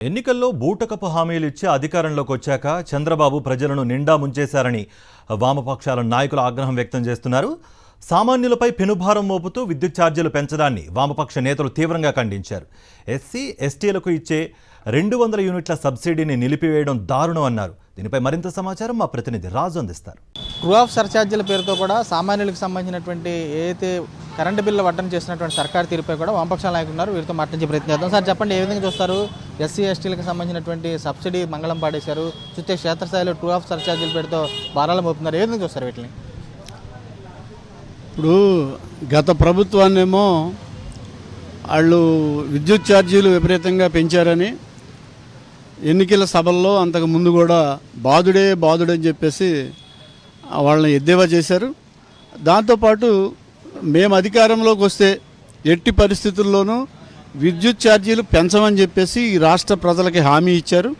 ఎన్నికల్లో బూటకపు హామీలు ఇచ్చి అధికారంలోకి వచ్చాక చంద్రబాబు ప్రజలను నిండా ముంచేశారని వామపక్షాల నాయకులు ఆగ్రహం వ్యక్తం చేస్తున్నారు. సామాన్యులపై పెనుభారం మోపుతూ విద్యుత్ ఛార్జీలు పెంచడాన్ని వామపక్ష నేతలు తీవ్రంగా ఖండించారు. ఎస్సీ ఎస్టీలకు ఇచ్చే 200 యూనిట్ల సబ్సిడీని నిలిపివేయడం దారుణం అన్నారు. దీనిపై మరింత సమాచారం మా ప్రతినిధి రాజు అందిస్తారు. ట్రూ ఆఫ్ సర్ఛార్జీల పేరుతో కూడా సామాన్యులకు సంబంధించినటువంటి ఏదైతే కరెంటు బిల్లు వడ్డన చేసినటువంటి సర్కారు తీరుపై కూడా వామపక్షాల నాయకులు ఉన్నారు. వీరితో మాట్లాడించే ప్రయత్నం చేద్దాం. సార్ చెప్పండి, ఏ విధంగా చూస్తారు? ఎస్సీ ఎస్టీలకు సంబంధించినటువంటి సబ్సిడీ మంగళం పాడేశారు, చూస్తే క్షేత్రస్థాయిలో ట్రూ ఆఫ్ సర్ఛార్జీల పేరుతో భారాలు మోపుతున్నారు. ఏ విధంగా చూస్తారు వీటిని? ఇప్పుడు గత ప్రభుత్వాన్నేమో వాళ్ళు విద్యుత్ ఛార్జీలు విపరీతంగా పెంచారని ఎన్నికల సభల్లో అంతకు ముందు కూడా బాదుడని చెప్పేసి వాళ్ళని ఎద్దేవా చేశారు. దాంతోపాటు మేము అధికారంలోకి వస్తే ఎట్టి పరిస్థితుల్లోనూ విద్యుత్ ఛార్జీలు పెంచమని చెప్పేసి ఈ రాష్ట్ర ప్రజలకి హామీ ఇచ్చారు.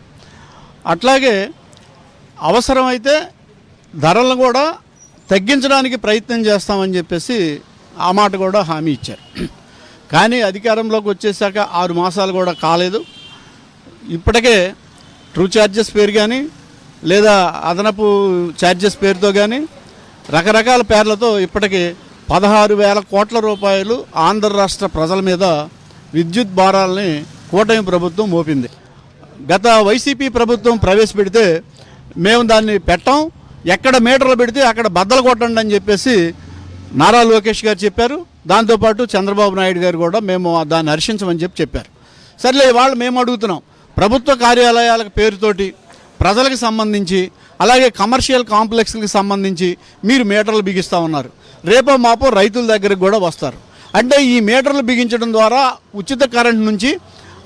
అట్లాగే అవసరమైతే ధరలను కూడా తగ్గించడానికి ప్రయత్నం చేస్తామని చెప్పేసి ఆ మాట కూడా హామీ ఇచ్చారు. కానీ అధికారంలోకి వచ్చేసాక 6 మాసాలు కూడా కాలేదు. ఇప్పటికే ట్రూ ఛార్జెస్ పేరు కానీ లేదా అదనపు ఛార్జెస్ పేరుతో కానీ రకరకాల పేర్లతో ఇప్పటికీ 16,000 కోట్ల రూపాయలు ఆంధ్ర రాష్ట్ర ప్రజల మీద విద్యుత్ భారాలని కూటమి ప్రభుత్వం మోపింది. గత వైసీపీ ప్రభుత్వం ప్రవేశపెడితే మేము దాన్ని పెట్టాం, ఎక్కడ మీటర్లు పెడితే అక్కడ బద్దలు కొట్టండి అని చెప్పేసి నారా లోకేష్ గారు చెప్పారు. దాంతోపాటు చంద్రబాబు నాయుడు గారు కూడా మేము దాన్ని హర్షించమని చెప్పారు. సర్లే, వాళ్ళు మేము అడుగుతున్నాం, ప్రభుత్వ కార్యాలయాల పేరుతోటి ప్రజలకు సంబంధించి అలాగే కమర్షియల్ కాంప్లెక్స్కి సంబంధించి మీరు మీటర్లు బిగిస్తూ ఉన్నారు. రేపో మాపో రైతుల దగ్గరకు కూడా వస్తారు. అంటే ఈ మీటర్లు బిగించడం ద్వారా ఉచిత కరెంట్ నుంచి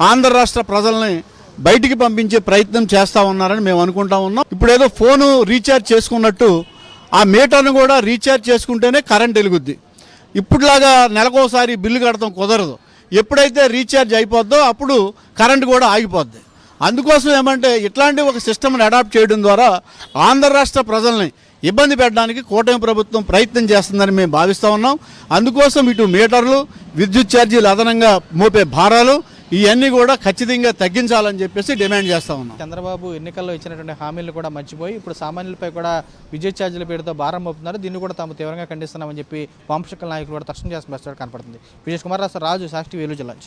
ఆంధ్ర రాష్ట్ర ప్రజల్ని బయటికి పంపించే ప్రయత్నం చేస్తూ ఉన్నారని మేము అనుకుంటా ఉన్నాం. ఇప్పుడు ఏదో ఫోను రీఛార్జ్ చేసుకున్నట్టు ఆ మీటర్ను కూడా రీఛార్జ్ చేసుకుంటేనే కరెంట్ వెలుగుద్ది. ఇప్పుడులాగా నెలకోసారి బిల్లు కడతాం కుదరదు. ఎప్పుడైతే రీఛార్జ్ అయిపోద్దో అప్పుడు కరెంట్ కూడా ఆగిపోద్ది. అందుకోసం ఏమంటే ఇట్లాంటి ఒక సిస్టమ్ని అడాప్ట్ చేయడం ద్వారా ఆంధ్ర రాష్ట్ర ప్రజల్ని ఇబ్బంది పెట్టడానికి కూటమి ప్రభుత్వం ప్రయత్నం చేస్తుందని మేము భావిస్తూ ఉన్నాం. అందుకోసం ఇటు మీటర్లు, విద్యుత్ ఛార్జీలు, అదనంగా మోపే భారాలు ఇవన్నీ కూడా ఖచ్చితంగా తగ్గించాలని చెప్పేసి డిమాండ్ చేస్తూ ఉన్నాం. చంద్రబాబు ఎన్నికల్లో ఇచ్చినటువంటి హామీలు కూడా మర్చిపోయి ఇప్పుడు సామాన్యులపై కూడా విద్యుత్ ఛార్జీల పేరుతో భారం మోపుతున్నారు. దీన్ని కూడా తాము తీవ్రంగా ఖండిస్తున్నామని చెప్పి వామపక్ష నాయకులు కూడా తక్షణ చేస్తున్న కనపడుతుంది. విజయ్ కుమార్ రాజు, సాక్షి, వేలూరు జిల్లా.